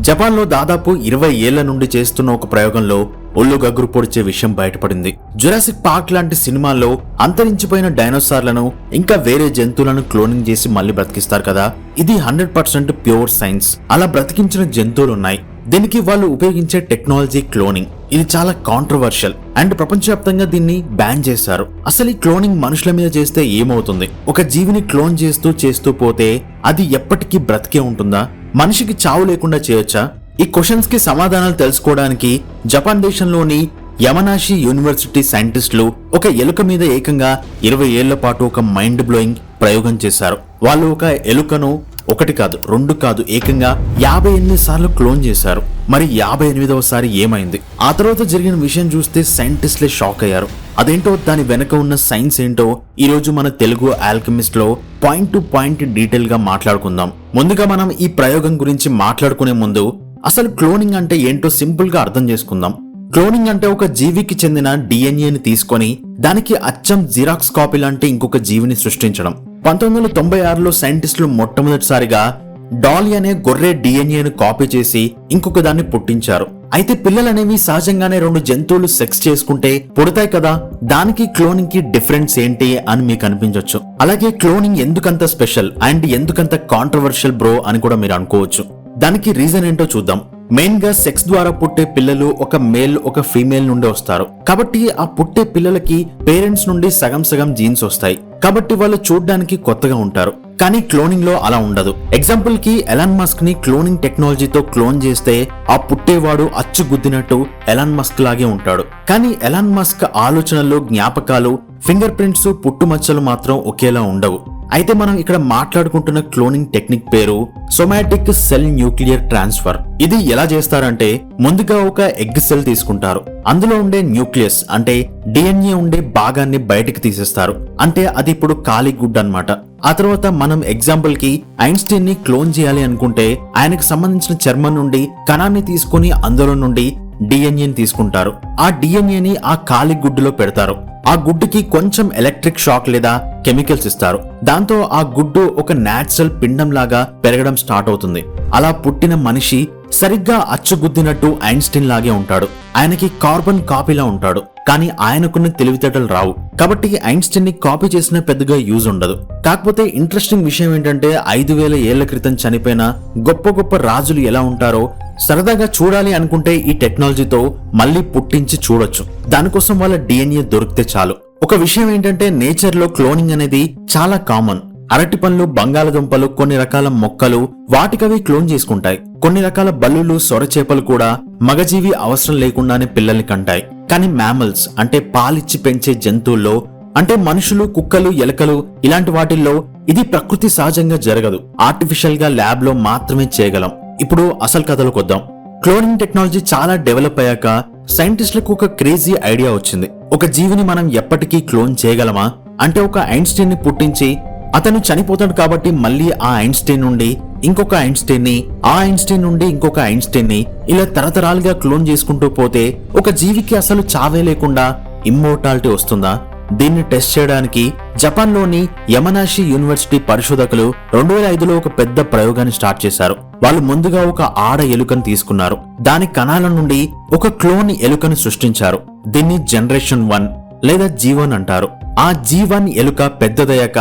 జపాన్లో దాదాపు 20 ఏళ్ల నుండి చేస్తున్న ఒక ప్రయోగంలో ఒళ్ళు గగ్గురు పొడిచే విషయం బయటపడింది. జురాసిక్ పార్క్ లాంటి సినిమాల్లో అంతరించిపోయిన డైనోసార్లను ఇంకా వేరే జంతువులను క్లోనింగ్ చేసి మళ్లీ బ్రతికిస్తారు కదా, ఇది 100% ప్యూర్ సైన్స్. అలా బ్రతికించిన జంతువులున్నాయి. దీనికి వాళ్ళు ఉపయోగించే టెక్నాలజీ క్లోనింగ్. ఇది చాలా కాంట్రవర్షియల్ అండ్ ప్రపంచవ్యాప్తంగా దీన్ని బ్యాన్ చేశారు. అసలు ఈ క్లోనింగ్ మనుషుల మీద చేస్తే ఏమవుతుంది? ఒక జీవిని క్లోన్ చేస్తూ పోతే అది ఎప్పటికీ బ్రతికే ఉంటుందా? మనిషికి చావు లేకుండా చేయొచ్చా? ఈ క్వశ్చన్స్ కి సమాధానాలు తెలుసుకోవడానికి జపాన్ దేశంలోని యమనాషి యూనివర్సిటీ సైంటిస్టులు ఒక ఎలుక మీద ఏకంగా 20 ఏళ్ల పాటు ఒక మైండ్ బ్లోయింగ్ ప్రయోగం చేశారు. వాళ్ళు ఒక ఎలుకను 1 కాదు 2 కాదు ఏకంగా 58 సార్లు క్లోన్ చేశారు. మరి 58వ సారి ఏమైంది? ఆ తర్వాత జరిగిన విషయం చూస్తే సైంటిస్టులే షాక్ అయ్యారు. అదేంటో, దాని వెనక ఉన్న సైన్స్ ఏంటో ఈ రోజు మన తెలుగు ఆల్కెమిస్ట్ లో పాయింట్ టు పాయింట్ డీటెయిల్ గా మాట్లాడుకుందాం. ముందుగా మనం ఈ ప్రయోగం గురించి మాట్లాడుకునే ముందు అసలు క్లోనింగ్ అంటే ఏంటో సింపుల్ గా అర్థం చేసుకుందాం. క్లోనింగ్ అంటే ఒక జీవికి చెందిన డిఎన్ఏని తీసుకొని దానికి అచ్చం జిరాక్స్ కాపీ లాంటి ఇంకొక జీవిని సృష్టించడం. 1996లో సైంటిస్టులు మొట్టమొదటిసారిగా డాలీ అనే గొర్రె డిఎన్ఏను కాపీ చేసి ఇంకొక దాన్ని పుట్టించారు. అయితే పిల్లలనేవి సహజంగానే 2 జంతువులు సెక్స్ చేసుకుంటే పుడతాయి కదా, దానికి క్లోనింగ్ కి డిఫరెన్స్ ఏంటి అని మీకు అనిపించవచ్చు. అలాగే క్లోనింగ్ ఎందుకంత స్పెషల్ అండ్ ఎందుకంత కాంట్రవర్షియల్ బ్రో అని కూడా మీరు అనుకోవచ్చు. దానికి రీజన్ ఏంటో చూద్దాం. మెయిన్ గా సెక్స్ ద్వారా పుట్టే పిల్లలు ఒక మేల్ ఒక ఫీమేల్ నుండి వస్తారు. కాబట్టి ఆ పుట్టే పిల్లలకి పేరెంట్స్ నుండి సగం సగం జీన్స్ వస్తాయి. కాబట్టి వాళ్ళు చూడ్డానికి కొత్తగా ఉంటారు. కానీ క్లోనింగ్ లో అలా ఉండదు. ఎగ్జాంపుల్ కి ఎలాన్ మస్క్ ని క్లోనింగ్ టెక్నాలజీతో క్లోన్ చేస్తే ఆ పుట్టేవాడు అచ్చు గుద్దినట్టు ఎలాన్ మస్క్ లాగే ఉంటాడు. కానీ ఎలాన్ మస్క్ ఆలోచనలు, జ్ఞాపకాలు, ఫింగర్ ప్రింట్స్, పుట్టుమచ్చలు మాత్రం ఒకేలా ఉండవు. అయితే మనం ఇక్కడ మాట్లాడుకుంటున్న క్లోనింగ్ టెక్నిక్ పేరు సోమాటిక్ సెల్ న్యూక్లియర్ ట్రాన్స్ఫర్. ఇది ఎలా చేస్తారంటే, ముందుగా ఒక ఎగ్ సెల్ తీసుకుంటారు. అందులో ఉండే న్యూక్లియస్ అంటే డిఎన్ఏ ఉండే భాగాన్ని బయటికి తీసేస్తారు. అంటే అది ఇప్పుడు ఖాళీ గుడ్ అన్నమాట. ఆ తర్వాత మనం ఎగ్జాంపుల్ కి ఐన్స్టీన్ ని క్లోన్ చేయాలి అనుకుంటే ఆయనకు సంబంధించిన చర్మం నుండి కణాన్ని తీసుకుని అందులో నుండి డిఎన్ఏని తీసుకుంటారు. ఆ డిఎన్ఏని ఆ ఖాళీ గుడ్డులో పెడతారు. ఆ గుడ్డుకి కొంచెం ఎలక్ట్రిక్ షాక్ లేదా కెమికల్స్ ఇస్తారు. దాంతో ఆ గుడ్డు ఒక న్యాచురల్ పిండం లాగా పెరగడం స్టార్ట్ అవుతుంది. అలా పుట్టిన మనిషి సరిగ్గా అచ్చుగుద్దినట్టు ఐన్స్టీన్ లాగే ఉంటాడు. ఆయనకి కార్బన్ కాపీలా ఉంటాడు. కానీ ఆయనకున్న తెలివితేటలు రావు. కాబట్టి ఐన్స్టీన్ ని కాపీ చేసిన పెద్దగా యూజ్ ఉండదు. కాకపోతే ఇంట్రెస్టింగ్ విషయం ఏంటంటే 5000 ఏళ్ల క్రితం చనిపోయిన గొప్ప గొప్ప రాజులు ఎలా ఉంటారో సరదాగా చూడాలి అనుకుంటే ఈ టెక్నాలజీతో మళ్ళీ పుట్టించి చూడొచ్చు. దానికోసం వాళ్ళ డిఎన్ఏ దొరికితే చాలు. ఒక విషయం ఏంటంటే నేచర్ లో క్లోనింగ్ అనేది చాలా కామన్. అరటి పండ్లు, బంగాళదుంపలు, కొన్ని రకాల మొక్కలు వాటికవి క్లోన్ చేసుకుంటాయి. కొన్ని రకాల బల్లులు, సొరచేపలు కూడా మగజీవి అవసరం లేకుండానే పిల్లల్ని కంటాయి. కానీ మ్యామల్స్ అంటే పాలిచ్చి పెంచే జంతువుల్లో అంటే మనుషులు, కుక్కలు, ఎలకలు ఇలాంటి వాటిల్లో ఇది ప్రకృతి సహజంగా జరగదు. ఆర్టిఫిషియల్ గా ల్యాబ్ లో మాత్రమే చేయగలం. ఇప్పుడు అసలు కథలోకి వద్దాం. క్లోనింగ్ టెక్నాలజీ చాలా డెవలప్ అయ్యాక సైంటిస్టులకు ఒక క్రేజీ ఐడియా వచ్చింది. ఒక జీవిని మనం ఎప్పటికీ క్లోన్ చేయగలమా? అంటే ఒక ఐన్స్టీన్ ని పుట్టించి అతను చనిపోతాడు కాబట్టి మళ్ళీ ఆ ఐన్స్టీన్ నుండి ఇంకొక ఐన్స్టీన్ ని, ఆ ఐన్స్టీన్ నుండి ఇంకొక ఐన్స్టీన్ ని ఇలా తరతరాలుగా క్లోన్ చేసుకుంటూ పోతే ఒక జీవికి అసలు చావే లేకుండా ఇమ్మోర్టాలిటీ వస్తుందా? దీన్ని టెస్ట్ చేయడానికి జపాన్ లోని యమనాషి యూనివర్సిటీ పరిశోధకులు 2005లో ఒక పెద్ద ప్రయోగాన్ని స్టార్ట్ చేశారు. వాళ్ళు ముందుగా ఒక ఆడ ఎలుకను తీసుకున్నారు. దాని కణాల నుండి ఒక క్లోన్ ఎలుకను సృష్టించారు. దీన్ని జనరేషన్ 1 లేదా G1 అంటారు. ఆ G1 ఎలుక పెద్దదయ్యాక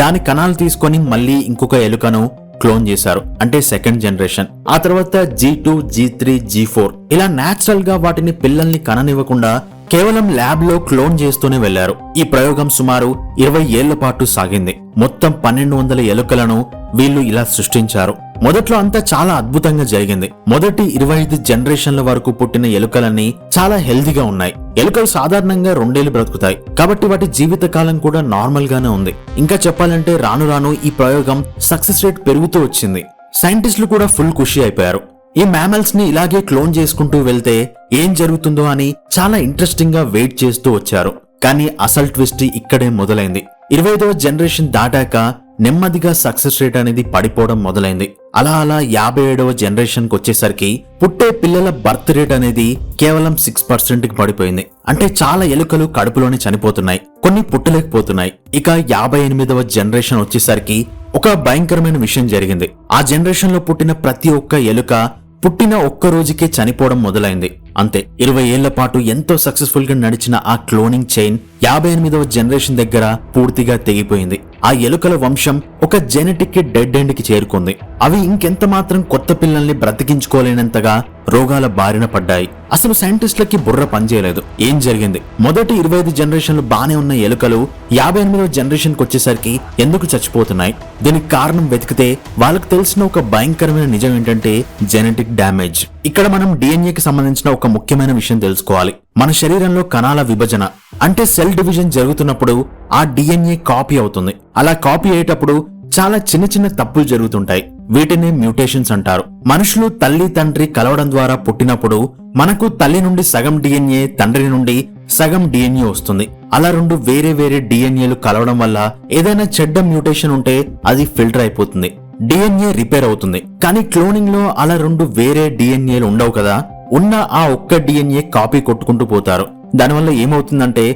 దాని కణాలు తీసుకొని మళ్ళీ ఇంకొక ఎలుకను క్లోన్ చేశారు. అంటే సెకండ్ జనరేషన్. ఆ తర్వాత G2, G3, G4 ఇలా నేచురల్ గా వాటిని పిల్లల్ని కననివ్వకుండా కేవలం ల్యాబ్ లో క్లోన్ చేస్తూనే వెళ్లారు. ఈ ప్రయోగం సుమారు 20 ఏళ్ల పాటు సాగింది. మొత్తం 1200 ఎలుకలను వీళ్ళు ఇలా సృష్టించారు. మొదట్లో అంతా చాలా అద్భుతంగా జరిగింది. మొదటి 25 జనరేషన్ల వరకు పుట్టిన ఎలుకలన్నీ చాలా హెల్దీగా ఉన్నాయి. ఎలుకలు సాధారణంగా 2 ఏళ్లు బ్రతుకుతాయి కాబట్టి వాటి జీవిత కాలం కూడా నార్మల్ గానే ఉంది. ఇంకా చెప్పాలంటే రాను రాను ఈ ప్రయోగం సక్సెస్ రేట్ పెరుగుతూ వచ్చింది. సైంటిస్టులు కూడా ఫుల్ ఖుషి అయిపోయారు. ఈ మ్యామల్స్ ని ఇలాగే క్లోన్ చేసుకుంటూ వెళ్తే ఏం జరుగుతుందో అని చాలా ఇంట్రెస్టింగ్ గా వెయిట్ చేస్తూ వచ్చారు. కానీ అసలు ట్విస్ట్ ఇక్కడే మొదలైంది. 25వ జనరేషన్ దాటాక నెమ్మదిగా సక్సెస్ రేట్ అనేది పడిపోవడం మొదలైంది. అలా 57వ జనరేషన్ కి వచ్చేసరికి పుట్టే పిల్లల బర్త్ రేట్ అనేది కేవలం 6% కి పడిపోయింది. అంటే చాలా ఎలుకలు కడుపులోనే చనిపోతున్నాయి, కొన్ని పుట్టలేకపోతున్నాయి. ఇక 58వ జనరేషన్ వచ్చేసరికి ఒక భయంకరమైన విషయం జరిగింది. ఆ జనరేషన్ లో పుట్టిన ప్రతి ఒక్క ఎలుక పుట్టిన ఒక్క రోజుకే చనిపోవడం మొదలైంది. అంతే 20 ఏళ్ల పాటు ఎంతో సక్సెస్ఫుల్ గా నడిచిన ఆ క్లోనింగ్ చైన్ 58వ జనరేషన్ దగ్గర పూర్తిగా తెగిపోయింది. ఆ ఎలుకల వంశం ఒక జెనెటిక్ డెడ్ ఎండ్ కి చేరుకుంది. అవి ఇంకెంత మాత్రం కొత్త పిల్లల్ని బ్రతికించుకోలేనంతగా రోగాల బారిన పడ్డాయి. అసలు సైంటిస్టులకి బుర్ర పనిచేయలేదు. ఏం జరిగింది? మొదటి 25 జనరేషన్లు బానే ఉన్న ఎలుకలు 58వ జనరేషన్ కి వచ్చేసరికి ఎందుకు చచ్చిపోతున్నాయి? దీనికి కారణం వెతికితే వాళ్ళకి తెలిసిన ఒక భయంకరమైన నిజం ఏంటంటే జెనెటిక్ డ్యామేజ్. ఇక్కడ మనం డిఎన్ఏకి సంబంధించిన ఒక ముఖ్యమైన విషయం తెలుసుకోవాలి. మన శరీరంలో కణాల విభజన అంటే సెల్ డివిజన్ జరుగుతున్నప్పుడు ఆ డిఎన్ఏ కాపీ అవుతుంది. అలా కాపీ అయ్యేటప్పుడు చాలా చిన్న చిన్న తప్పులు జరుగుతుంటాయి. వీటిని మ్యూటేషన్స్ అంటారు. మనుషులు తల్లి తండ్రి కలవడం ద్వారా పుట్టినప్పుడు మనకు తల్లి నుండి సగం డిఎన్ఏ, తండ్రి నుండి సగం డిఎన్ఏ వస్తుంది. అలా రెండు వేరే వేరే డిఎన్ఏలు కలవడం వల్ల ఏదైనా చెడ్డ మ్యూటేషన్ ఉంటే అది ఫిల్టర్ అయిపోతుంది, డిఎన్ఏ రిపేర్ అవుతుంది. కానీ క్లోనింగ్ లో అలా రెండు వేరే డిఎన్ఏలు ఉండవు కదా. ఉన్న ఆ ఒక్క డిఎన్ఏ కాపీ కొట్టుకుంటూ పోతారు. దానివల్ల ఏమవుతుందంటే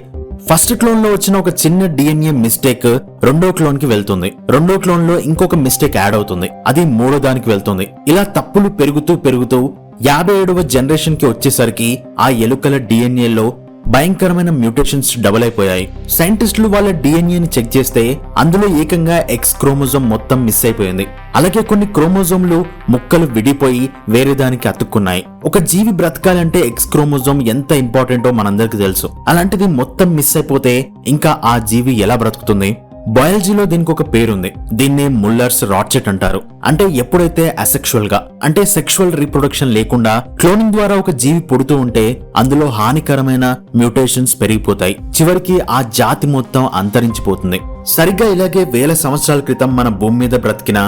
ఫస్ట్ క్లోన్ లో వచ్చిన ఒక చిన్న డిఎన్ఏ మిస్టేక్ రెండో క్లోన్ కి వెళ్తుంది. రెండో క్లోన్ లో ఇంకొక మిస్టేక్ యాడ్ అవుతుంది, అది మూడో దానికి వెళ్తుంది. ఇలా తప్పులు పెరుగుతూ పెరుగుతూ 57వ జనరేషన్ కి వచ్చేసరికి ఆ ఎలుకల డిఎన్ఏలో భయంకరమైన మ్యూటేషన్స్ డబుల్ అయిపోయాయి. సైంటిస్టులు వాళ్ళ డిఎన్ఏని చెక్ చేస్తే అందులో ఏకంగా ఎక్స్ క్రోమోజోమ్ మొత్తం మిస్ అయిపోయింది. అలాగే కొన్ని క్రోమోజోమ్లు ముక్కలు విడిపోయి వేరే దానికి అతుక్కున్నాయి. ఒక జీవి బ్రతకాలంటే ఎక్స్ క్రోమోజోమ్ ఎంత ఇంపార్టెంటో మనందరికి తెలుసు. అలాంటిది మొత్తం మిస్ అయిపోతే ఇంకా ఆ జీవి ఎలా బ్రతుకుతుంది? బయాలజీలో దీనికి ఒక పేరుంది. దీన్నే ముల్లర్స్ రాట్చెట్ అంటారు. అంటే ఎప్పుడైతే అసెక్షువల్ గా అంటే సెక్షువల్ రీప్రొడక్షన్ లేకుండా క్లోనింగ్ ద్వారా ఒక జీవి పుడుతూ ఉంటే అందులో హానికరమైన మ్యూటేషన్స్ పెరిగిపోతాయి. చివరికి ఆ జాతి మొత్తం అంతరించిపోతుంది. సరిగ్గా ఇలాగే వేల సంవత్సరాల క్రితం మన భూమి మీద బ్రతికిన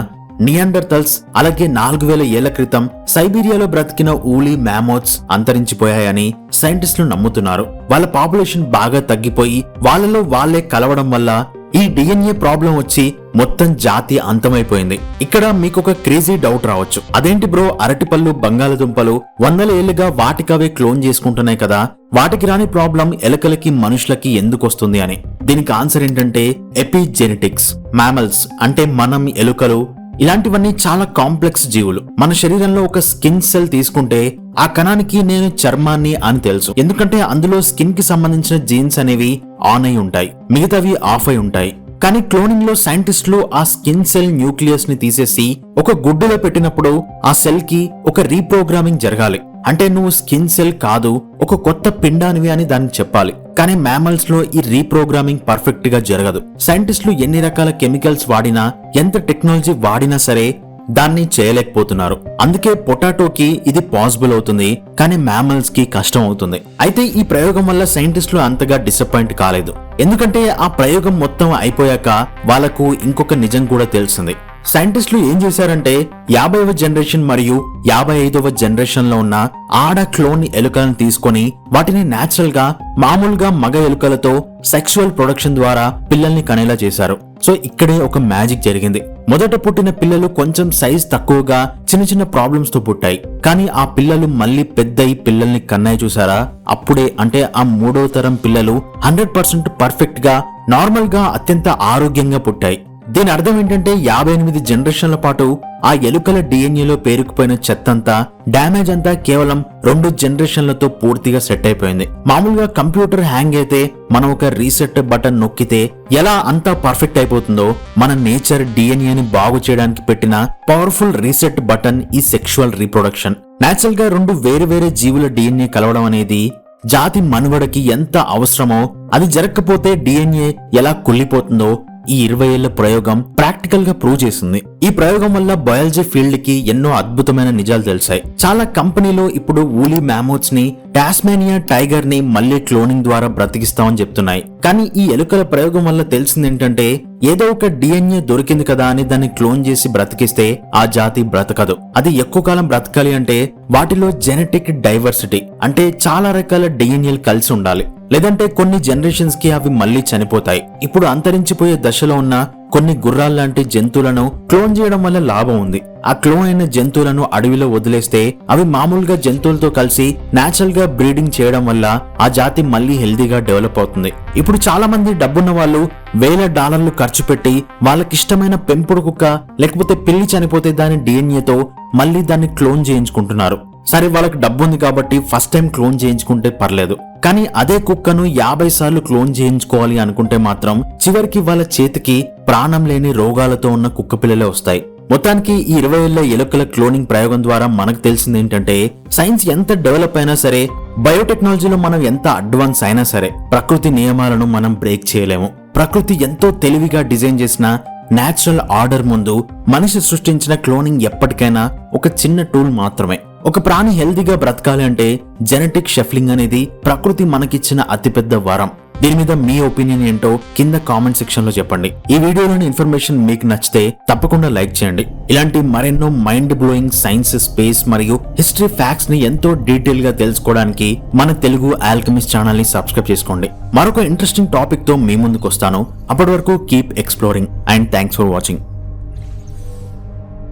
నియాండర్తల్స్, అలాగే 4000 ఏళ్ల క్రితం సైబీరియాలో బ్రతికిన ఊలీ మ్యామోత్స్ అంతరించిపోయాయని సైంటిస్టులు నమ్ముతున్నారు. వాళ్ళ పాపులేషన్ బాగా తగ్గిపోయి వాళ్ళలో వాళ్లే కలవడం వల్ల ఈ డిఎన్ఏ ప్రాబ్లం వచ్చి మొత్తం జాతి అంతమైపోయింది. ఇక్కడ మీకు ఒక క్రేజీ డౌట్ రావచ్చు. అదేంటి బ్రో, అరటిపళ్ళు బంగాళదుంపలు వందల ఏళ్లుగా వాటికవే క్లోన్ చేసుకుంటున్నాయి కదా, వాటికి రాని ప్రాబ్లం ఎలుకలకి మనుషులకి ఎందుకు వస్తుంది అని. దీనికి ఆన్సర్ ఏంటంటే ఎపిజెనెటిక్స్. మ్యామల్స్ అంటే మనం, ఎలుకలు ఇలాంటివన్నీ చాలా కాంప్లెక్స్ జీవులు. మన శరీరంలో ఒక స్కిన్ సెల్ తీసుకుంటే ఆ కణానికి నేను చర్మాన్ని అని తెలుసు, ఎందుకంటే అందులో స్కిన్ కి సంబంధించిన జీన్స్ అనేవి ఆన్ అయి ఉంటాయి, మిగతావి ఆఫ్ అయి ఉంటాయి. కానీ క్లోనింగ్ లో సైంటిస్టులు ఆ స్కిన్ సెల్ న్యూక్లియస్ ని తీసేసి ఒక గుడ్డులో పెట్టినప్పుడు ఆ సెల్ కి ఒక రీప్రోగ్రామింగ్ జరగాలి. అంటే నువ్వు స్కిన్ సెల్ కాదు, ఒక కొత్త పిండానివి అని దాన్ని చెప్పాలి. కానీ మ్యామల్స్ లో ఈ రీప్రోగ్రామింగ్ పర్ఫెక్ట్ గా జరగదు. సైంటిస్టులు ఎన్ని రకాల కెమికల్స్ వాడినా, ఎంత టెక్నాలజీ వాడినా సరే దాన్ని చేయలేకపోతున్నారు. అందుకే పొటాటోకి ఇది పాసిబుల్ అవుతుంది, కానీ మ్యామల్స్ కి కష్టం అవుతుంది. అయితే ఈ ప్రయోగం వల్ల సైంటిస్టులు అంతగా డిసప్పాయింట్ కాలేదు. ఎందుకంటే ఆ ప్రయోగం మొత్తం అయిపోయాక వాళ్లకు ఇంకొక నిజం కూడా తెలిసింది. సైంటిస్టులు ఏం చేశారంటే 50వ జనరేషన్ మరియు 55వ జనరేషన్ లో ఉన్న ఆడ క్లోన్ ఎలుకలను తీసుకొని వాటిని నేచురల్ గా మామూలుగా మగ ఎలుకలతో సెక్సువల్ ప్రొడక్షన్ ద్వారా పిల్లల్ని కనేలా చేశారు. సో ఇక్కడే ఒక మ్యాజిక్ జరిగింది. మొదట పుట్టిన పిల్లలు కొంచెం సైజ్ తక్కువగా చిన్న చిన్న ప్రాబ్లమ్స్ తో పుట్టాయి. కానీ ఆ పిల్లలు మళ్ళీ పెద్దయి పిల్లల్ని కన్నాయి చూసారా, అప్పుడే అంటే ఆ మూడో తరం పిల్లలు 100% పర్ఫెక్ట్ గా నార్మల్ గా అత్యంత ఆరోగ్యంగా పుట్టాయి. దీని అర్థం ఏంటంటే 58 జనరేషన్ల పాటు ఆ ఎలుకల డిఎన్ఏలో పేరుకుపోయిన చెత్తంతా, డ్యామేజ్ అంతా కేవలం 2 జనరేషన్లతో పూర్తిగా సెట్ అయిపోయింది. మామూలుగా కంప్యూటర్ హ్యాంగ్ అయితే మనం ఒక రీసెట్ బటన్ నొక్కితే ఎలా అంతా పర్ఫెక్ట్ అయిపోతుందో, మన నేచర్ డిఎన్ఏని బాగు చేయడానికి పెట్టిన పవర్ఫుల్ రీసెట్ బటన్ ఈ సెక్షువల్ రీప్రొడక్షన్. నేచురల్ గా 2 వేరు వేరే జీవుల డిఎన్ఏ కలవడం అనేది జాతి మనుగడకి ఎంత అవసరమో, అది జరగకపోతే డిఎన్ఏ ఎలా కుళ్ళిపోతుందో ఈ 20 ఏళ్ల ప్రయోగం ప్రాక్టికల్ గా ప్రూవ్ చేసింది. ఈ ప్రయోగం వల్ల బయాలజీ ఫీల్డ్ కి ఎన్నో అద్భుతమైన నిజాలు తెలిసాయి. చాలా కంపెనీలు ఇప్పుడు ఊలీ మ్యామోత్స్ ని, టాస్మేనియా టైగర్ ని మళ్లీ క్లోనింగ్ ద్వారా బ్రతికిస్తామని చెప్తున్నాయి. కానీ ఈ ఎలుకల ప్రయోగం వల్ల తెలిసింది ఏంటంటే ఏదో ఒక డిఎన్ఏ దొరికింది కదా అని దాన్ని క్లోన్ చేసి బ్రతికిస్తే ఆ జాతి బ్రతకదు. అది ఎక్కువ కాలం బ్రతకాలి అంటే వాటిలో జెనెటిక్ డైవర్సిటీ అంటే చాలా రకాల డిఎన్ఏలు కలిసి ఉండాలి. లేదంటే కొన్ని జనరేషన్స్ కి అవి మళ్లీ చనిపోతాయి. ఇప్పుడు అంతరించిపోయే దశలో ఉన్న కొన్ని గుర్రాల్లాంటి జంతువులను క్లోన్ చేయడం వల్ల లాభం ఉంది. ఆ క్లోన్ అయిన జంతువులను అడవిలో వదిలేస్తే అవి మామూలుగా జంతువులతో కలిసి నేచురల్ గా బ్రీడింగ్ చేయడం వల్ల ఆ జాతి మళ్ళీ హెల్దీగా డెవలప్ అవుతుంది. ఇప్పుడు చాలా మంది డబ్బున్న వాళ్ళు $1000 ఖర్చు పెట్టి వాళ్ళకిష్టమైన పెంపుడు కుక్క లేకపోతే పిల్లి చనిపోతే దాని డిఎన్ఏతో మళ్ళీ దాన్ని క్లోన్ చేయించుకుంటున్నారు. సరే, వాళ్ళకి డబ్బు ఉంది కాబట్టి ఫస్ట్ టైం క్లోన్ చేయించుకుంటే పర్లేదు. కానీ అదే కుక్కను 50 సార్లు క్లోన్ చేయించుకోవాలి అనుకుంటే మాత్రం చివరికి వాళ్ళ చేతికి ప్రాణం లేని రోగాలతో ఉన్న కుక్క పిల్లలే వస్తాయి. మొత్తానికి ఈ 20 ఏళ్ల ఎలుకల క్లోనింగ్ ప్రయోగం ద్వారా మనకు తెలిసింది ఏంటంటే, సైన్స్ ఎంత డెవలప్ అయినా సరే, బయోటెక్నాలజీలో మనం ఎంత అడ్వాన్స్ అయినా సరే, ప్రకృతి నియమాలను మనం బ్రేక్ చేయలేము. ప్రకృతి ఎంతో తెలివిగా డిజైన్ చేసిన నేచురల్ ఆర్డర్ ముందు మనిషి సృష్టించిన క్లోనింగ్ ఎప్పటికైనా ఒక చిన్న టూల్ మాత్రమే. ఒక ప్రాణి హెల్దీగా బ్రతకాలి అంటే జెనెటిక్ షఫ్లింగ్ అనేది ప్రకృతి మనకిచ్చిన అతిపెద్ద వరం. దీని మీద మీ ఒపీనియన్ ఏంటో కింద కామెంట్ సెక్షన్ లో చెప్పండి. ఈ వీడియోలోని ఇన్ఫర్మేషన్ మీకు నచ్చితే తప్పకుండా లైక్ చేయండి. ఇలాంటి మరెన్నో మైండ్ బ్లోయింగ్ సైన్స్, స్పేస్ మరియు హిస్టరీ ఫ్యాక్ట్స్ ని ఎంతో డీటెయిల్ గా తెలుసుకోవడానికి మన తెలుగు ఆల్కెమిస్ట్ ఛానల్ ని సబ్స్క్రైబ్ చేసుకోండి. మరొక ఇంట్రెస్టింగ్ టాపిక్ తో మీ ముందుకు వస్తాను. అప్పటి వరకు keep exploring and thanks for watching.